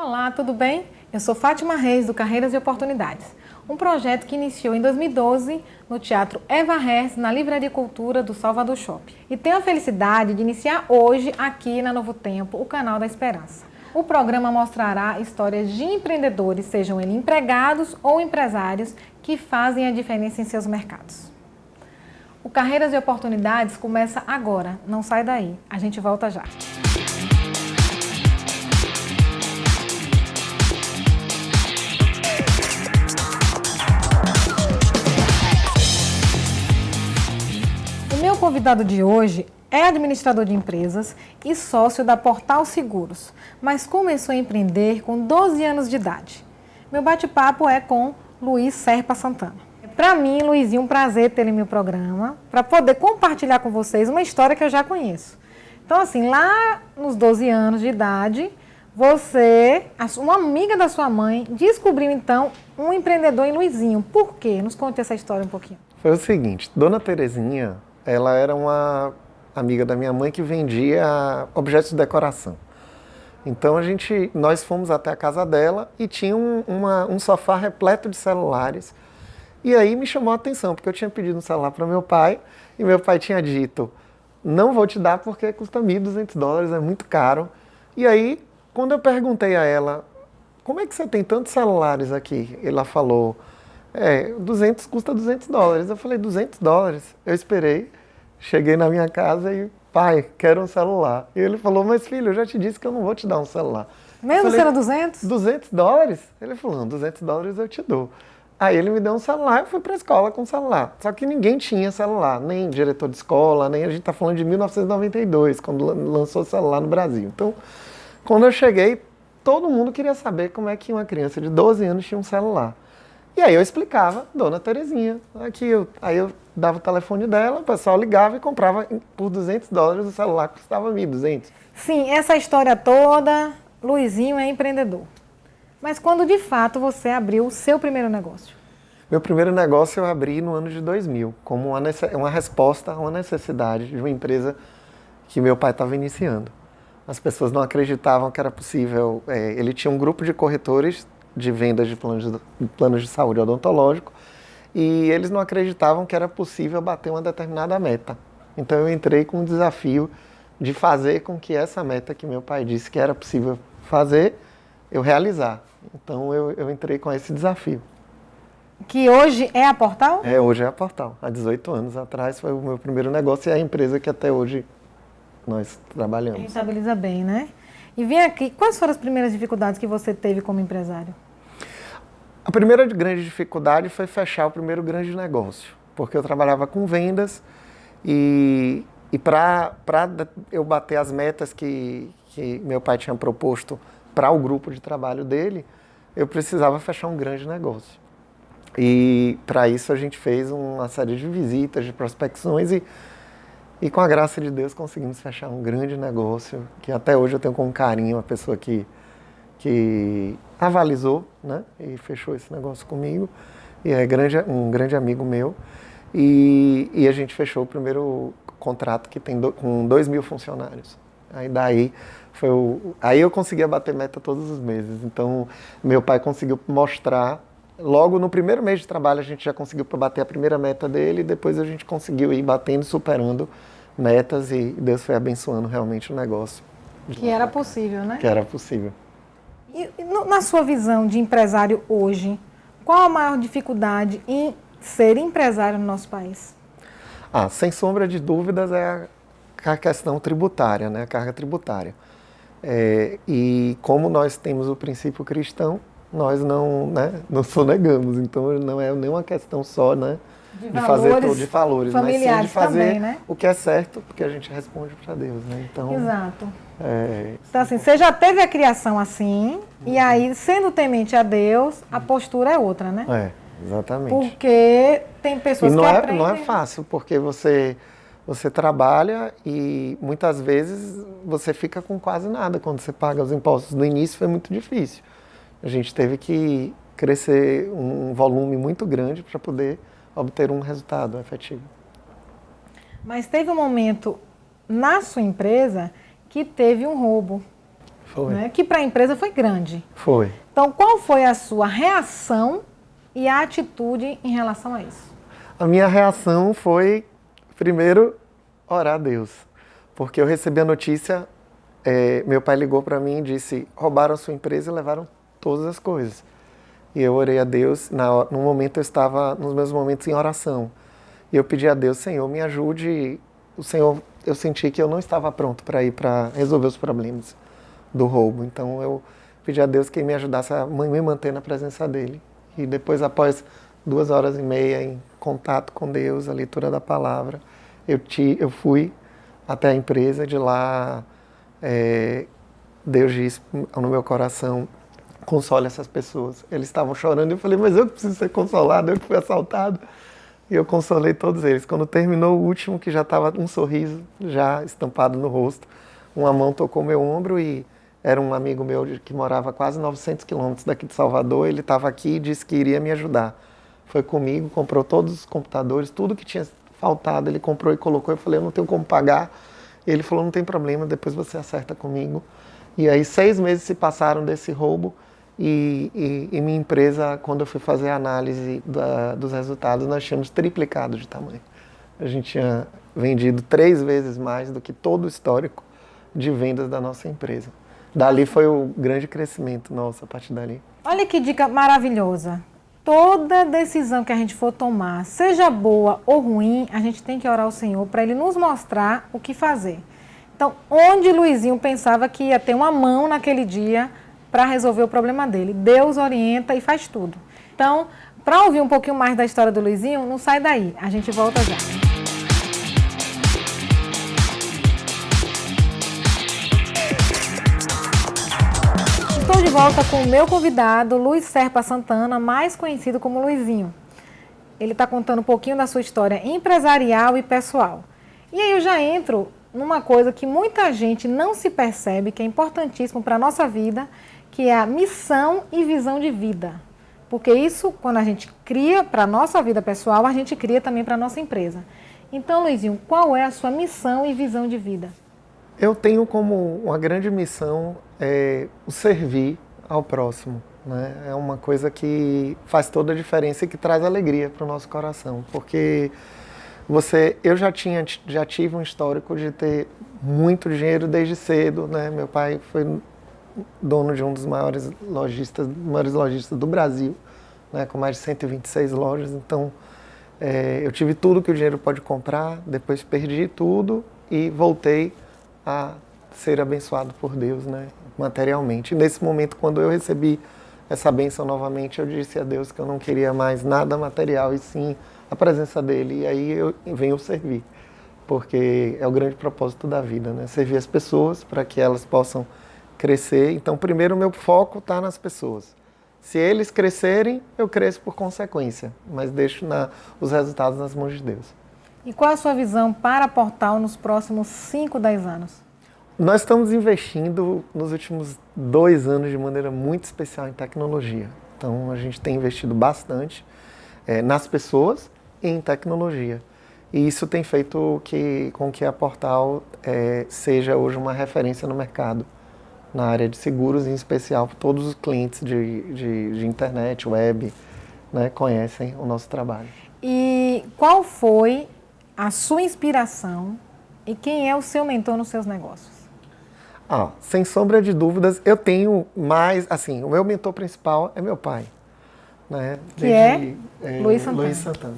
Olá, tudo bem? Eu sou Fátima Reis, do Carreiras e Oportunidades, um projeto que iniciou em 2012 no Teatro Eva Hers, na Livraria Cultura do Salvador Shopping. E tenho a felicidade de iniciar hoje, aqui na Novo Tempo, o Canal da Esperança. O programa mostrará histórias de empreendedores, sejam eles empregados ou empresários, que fazem a diferença em seus mercados. O Carreiras e Oportunidades começa agora, não sai daí, a gente volta já. O meu convidado de hoje é administrador de empresas e sócio da Portal Seguros, mas começou a empreender com 12 anos de idade. Meu bate-papo é com Luiz Serpa Santana. Para mim, Luizinho, um prazer ter ele no meu programa, para poder compartilhar com vocês uma história que eu já conheço. Então, assim, lá nos 12 anos de idade, você, uma amiga da sua mãe, descobriu, então, um empreendedor em Luizinho. Por quê? Nos conte essa história um pouquinho. Foi o seguinte, Dona Terezinha, ela era uma amiga da minha mãe que vendia objetos de decoração. Então nós fomos até a casa dela e tinha um sofá repleto de celulares. E aí me chamou a atenção, porque eu tinha pedido um celular para meu pai e meu pai tinha dito, não vou te dar porque custa $1.200, é muito caro. E aí, quando eu perguntei a ela, como é que você tem tantos celulares aqui? Ela falou, custa $200. Eu falei, $200? Eu esperei, cheguei na minha casa e, pai, quero um celular. E ele falou, mas filho, eu já te disse que eu não vou te dar um celular. Mesmo sendo 200? $200? Ele falou, não, $200 eu te dou. Aí ele me deu um celular, eu fui para a escola com celular. Só que ninguém tinha celular, nem diretor de escola, nem a gente está falando de 1992, quando lançou o celular no Brasil. Então, quando eu cheguei, todo mundo queria saber como é que uma criança de 12 anos tinha um celular. E aí eu explicava, Dona Terezinha, aí eu dava o telefone dela, o pessoal ligava e comprava por $200 o celular que custava 1.200. Sim, essa história toda, Luizinho é empreendedor. Mas quando de fato você abriu o seu primeiro negócio? Meu primeiro negócio eu abri no ano de 2000, como uma resposta a uma necessidade de uma empresa que meu pai estava iniciando. As pessoas não acreditavam que era possível. Ele tinha um grupo de corretores de vendas de planos de saúde odontológico e eles não acreditavam que era possível bater uma determinada meta. Então eu entrei com o desafio de fazer com que essa meta que meu pai disse que era possível fazer, eu realizar. Então eu entrei com esse desafio. Que hoje é a Portal? Hoje é a Portal. Há 18 anos atrás foi o meu primeiro negócio e é a empresa que até hoje nós trabalhamos. Rentabiliza bem, né? E vem aqui, quais foram as primeiras dificuldades que você teve como empresário? A primeira grande dificuldade foi fechar o primeiro grande negócio, porque eu trabalhava com vendas e para eu bater as metas que meu pai tinha proposto para o grupo de trabalho dele, eu precisava fechar um grande negócio. E para isso a gente fez uma série de visitas, de prospecções e com a graça de Deus conseguimos fechar um grande negócio, que até hoje eu tenho com carinho a pessoa que avalizou, né, e fechou esse negócio comigo, e é um grande amigo meu, e a gente fechou o primeiro contrato que tem com 2.000 funcionários. Aí eu conseguia bater meta todos os meses, então meu pai conseguiu mostrar, logo no primeiro mês de trabalho a gente já conseguiu bater a primeira meta dele, e depois a gente conseguiu ir batendo e superando metas, e Deus foi abençoando realmente o negócio. Que era possível, né? Que era possível. E na sua visão de empresário hoje, qual a maior dificuldade em ser empresário no nosso país? Sem sombra de dúvidas é a questão tributária, né? A carga tributária. E como nós temos o princípio cristão, nós não sonegamos. Então não é nenhuma questão só, né, de fazer de valores, mas sim de fazer também, né? o que é certo, porque a gente responde para Deus, né? Então, exato. Então assim, você já teve a criação assim, e aí, sendo temente a Deus, a postura é outra, né? Exatamente. Porque tem pessoas que aprendem... Não é fácil, porque você trabalha e muitas vezes você fica com quase nada quando você paga os impostos. No início foi muito difícil. A gente teve que crescer um volume muito grande para poder obter um resultado efetivo. Mas teve um momento na sua empresa que teve um roubo. Foi. né? Que para a empresa foi grande. Foi. Então, qual foi a sua reação e a atitude em relação a isso? A minha reação foi, primeiro, orar a Deus. Porque eu recebi a notícia, meu pai ligou para mim e disse, roubaram a sua empresa e levaram todas as coisas. E eu orei a Deus, no momento eu estava nos meus momentos em oração. E eu pedi a Deus, Senhor, me ajude. O Senhor, eu senti que eu não estava pronto para ir para resolver os problemas do roubo. Então eu pedi a Deus que me ajudasse a me manter na presença dele. E depois, após 2 horas e meia em contato com Deus, a leitura da palavra, eu fui até a empresa. De lá, Deus disse no meu coração, console essas pessoas. Eles estavam chorando e eu falei, mas eu preciso ser consolado, eu que fui assaltado. E eu consolei todos eles. Quando terminou o último, que já estava um sorriso já estampado no rosto, uma mão tocou meu ombro e era um amigo meu que morava a quase 900 quilômetros daqui de Salvador. Ele estava aqui e disse que iria me ajudar. Foi comigo, comprou todos os computadores, tudo que tinha faltado, ele comprou e colocou. Eu falei, eu não tenho como pagar. Ele falou, não tem problema, depois você acerta comigo. E aí 6 meses se passaram desse roubo. E minha empresa, quando eu fui fazer a análise dos resultados, nós tínhamos triplicado de tamanho. A gente tinha vendido 3 vezes mais do que todo o histórico de vendas da nossa empresa. Dali foi o grande crescimento nosso, a partir dali. Olha que dica maravilhosa. Toda decisão que a gente for tomar, seja boa ou ruim, a gente tem que orar ao Senhor para Ele nos mostrar o que fazer. Então, onde Luizinho pensava que ia ter uma mão naquele dia para resolver o problema dele, Deus orienta e faz tudo. Então, para ouvir um pouquinho mais da história do Luizinho, não sai daí, a gente volta já. Estou de volta com o meu convidado, Luiz Serpa Santana, mais conhecido como Luizinho. Ele está contando um pouquinho da sua história empresarial e pessoal. E aí eu já entro numa coisa que muita gente não se percebe, que é importantíssimo para a nossa vida, que é a missão e visão de vida. Porque isso, quando a gente cria para a nossa vida pessoal, a gente cria também para a nossa empresa. Então, Luizinho, qual é a sua missão e visão de vida? Eu tenho como uma grande missão o servir ao próximo, né? É uma coisa que faz toda a diferença e que traz alegria para o nosso coração. Porque eu já tive um histórico de ter muito dinheiro desde cedo, né? Meu pai foi dono de um dos maiores lojistas do Brasil, né, com mais de 126 lojas. Então, eu tive tudo que o dinheiro pode comprar, depois perdi tudo e voltei a ser abençoado por Deus, né, materialmente. E nesse momento, quando eu recebi essa bênção novamente, eu disse a Deus que eu não queria mais nada material, e sim a presença dEle. E aí eu venho servir, porque é o grande propósito da vida, né, servir as pessoas para que elas possam crescer. Então, primeiro, o meu foco está nas pessoas. Se eles crescerem, eu cresço por consequência, mas deixo os resultados nas mãos de Deus. E qual a sua visão para a Portal nos próximos 5, 10 anos? Nós estamos investindo nos últimos 2 anos de maneira muito especial em tecnologia. Então, a gente tem investido bastante nas pessoas e em tecnologia. E isso tem feito com que a Portal seja hoje uma referência no mercado, na área de seguros, em especial, todos os clientes de internet, web, né, conhecem o nosso trabalho. E qual foi a sua inspiração e quem é o seu mentor nos seus negócios? Sem sombra de dúvidas, eu tenho mais, assim, o meu mentor principal é meu pai, né? Luiz Santana. Luiz Santana.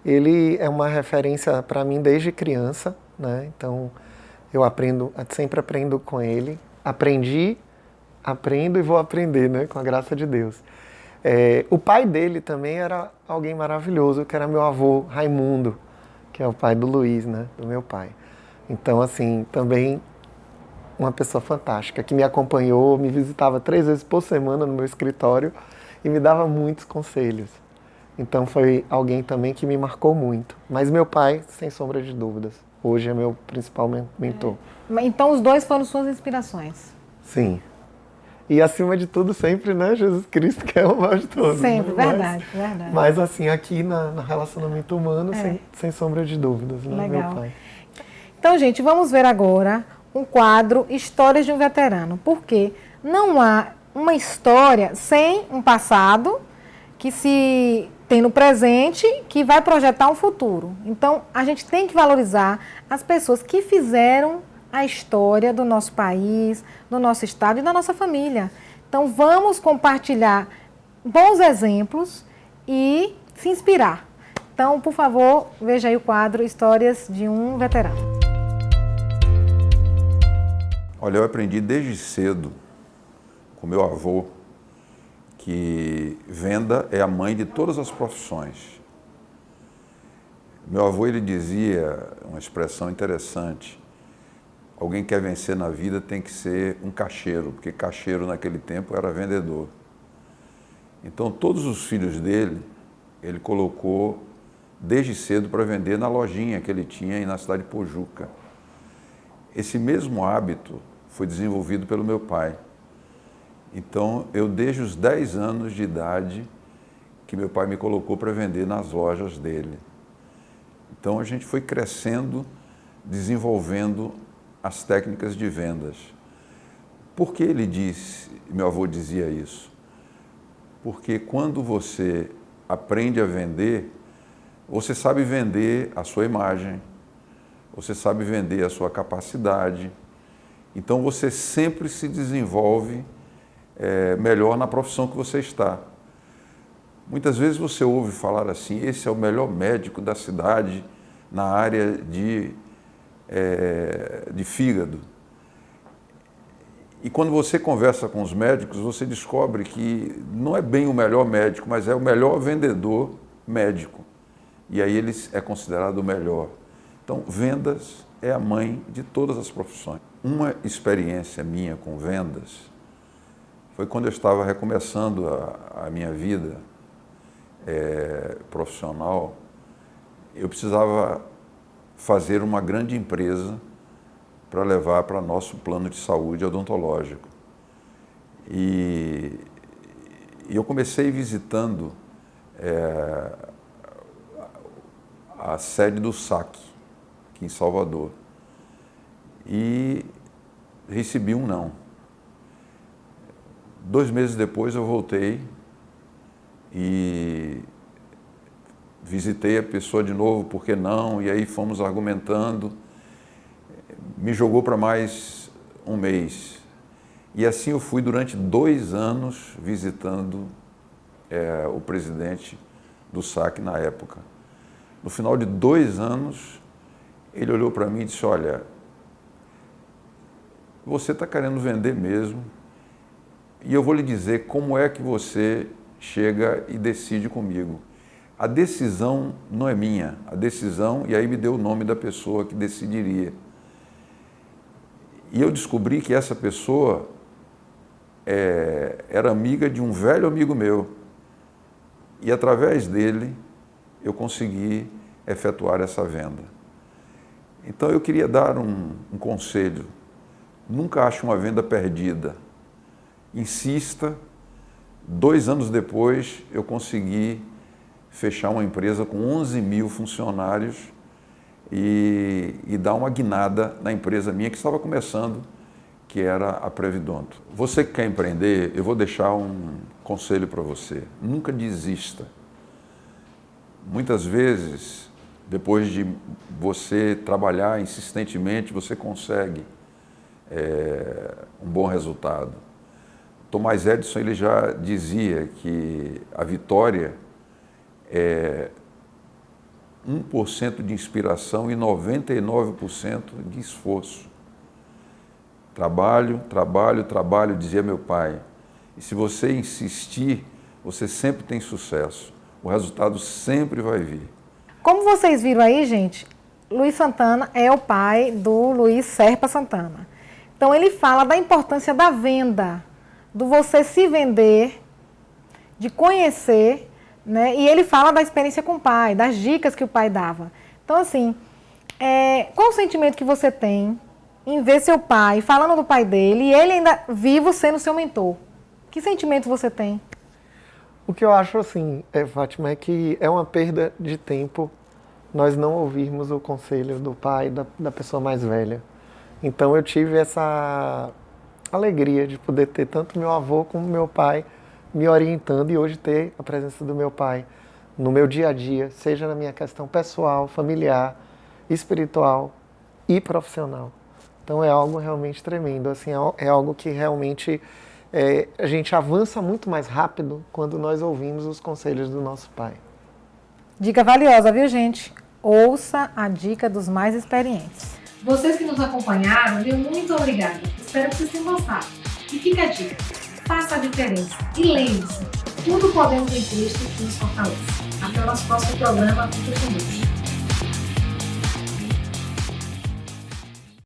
Ele é uma referência para mim desde criança, né? Então, eu sempre aprendo com ele. Aprendo e vou aprender, né? Com a graça de Deus. O pai dele também era alguém maravilhoso, que era meu avô Raimundo, que é o pai do Luiz, né? Do meu pai. Então, assim, também uma pessoa fantástica, que me acompanhou, me visitava 3 vezes por semana no meu escritório e me dava muitos conselhos. Então, foi alguém também que me marcou muito. Mas meu pai, sem sombra de dúvidas, hoje é meu principal mentor. Então, os dois foram suas inspirações? Sim. E, acima de tudo, sempre, né, Jesus Cristo, que é o maior de todos. Sempre, né? verdade. Mas, assim, aqui no relacionamento humano, sem sombra de dúvidas, né, Legal. meu pai. Então, gente, vamos ver agora um quadro Histórias de um Veterano, porque não há uma história sem um passado que se tem no presente que vai projetar um futuro. Então, a gente tem que valorizar as pessoas que fizeram a história do nosso país, do nosso estado e da nossa família. Então, vamos compartilhar bons exemplos e se inspirar. Então, por favor, veja aí o quadro Histórias de um Veterano. Olha, eu aprendi desde cedo com meu avô que venda é a mãe de todas as profissões. Meu avô, ele dizia uma expressão interessante: alguém que quer vencer na vida tem que ser um caixeiro, porque caixeiro naquele tempo era vendedor. Então, todos os filhos dele, ele colocou desde cedo para vender na lojinha que ele tinha aí na cidade de Pojuca. Esse mesmo hábito foi desenvolvido pelo meu pai. Então, eu desde os 10 anos de idade que meu pai me colocou para vender nas lojas dele. Então, a gente foi crescendo, desenvolvendo as técnicas de vendas. Por que ele disse, meu avô dizia isso? Porque quando você aprende a vender, você sabe vender a sua imagem, você sabe vender a sua capacidade. Então, você sempre se desenvolve melhor na profissão que você está. Muitas vezes você ouve falar assim: esse é o melhor médico da cidade na área de fígado. E quando você conversa com os médicos, você descobre que não é bem o melhor médico, mas é o melhor vendedor médico. E aí ele é considerado o melhor. Então, vendas é a mãe de todas as profissões. Uma experiência minha com vendas foi quando eu estava recomeçando a minha vida profissional. Eu precisava fazer uma grande empresa para levar para nosso plano de saúde odontológico. E eu comecei visitando a sede do SAC, aqui em Salvador, e recebi um não. 2 meses depois eu voltei e visitei a pessoa de novo, por que não? E aí fomos argumentando, me jogou para mais um mês. E assim eu fui durante 2 anos visitando o presidente do SAC na época. No final de 2 anos, ele olhou para mim e disse: olha, você está querendo vender mesmo, e eu vou lhe dizer como é que você chega e decide comigo. A decisão não é minha, a decisão, e aí me deu o nome da pessoa que decidiria. E eu descobri que essa pessoa era amiga de um velho amigo meu, e através dele eu consegui efetuar essa venda. Então eu queria dar um conselho: nunca ache uma venda perdida. Insista. 2 anos depois eu consegui fechar uma empresa com 11 mil funcionários e dar uma guinada na empresa minha que estava começando, que era a Previdonto. Você que quer empreender, eu vou deixar um conselho para você: nunca desista. Muitas vezes, depois de você trabalhar insistentemente, você consegue um bom resultado. Thomas Edison, ele já dizia que a vitória é 1% de inspiração e 99% de esforço. Trabalho, trabalho, trabalho, dizia meu pai. E se você insistir, você sempre tem sucesso. O resultado sempre vai vir. Como vocês viram aí, gente, Luiz Santana é o pai do Luiz Serpa Santana. Então, ele fala da importância da venda, do você se vender, de conhecer, né? E ele fala da experiência com o pai, das dicas que o pai dava. Então, assim, qual o sentimento que você tem em ver seu pai falando do pai dele e ele ainda vivo sendo seu mentor? Que sentimento você tem? O que eu acho, assim, Fátima, é que é uma perda de tempo nós não ouvirmos o conselho do pai, da pessoa mais velha. Então eu tive essa alegria de poder ter tanto meu avô como meu pai me orientando e hoje ter a presença do meu pai no meu dia a dia, seja na minha questão pessoal, familiar, espiritual e profissional. Então é algo realmente tremendo, assim, é algo que realmente a gente avança muito mais rápido quando nós ouvimos os conselhos do nosso pai. Dica valiosa, viu, gente? Ouça a dica dos mais experientes. Vocês que nos acompanharam, meu muito obrigada. Espero que vocês tenham gostado. E fica a dica, faça a diferença. E lembre-se, tudo podemos em Cristo que nos fortalece. Até o nosso próximo programa. Fique com Deus.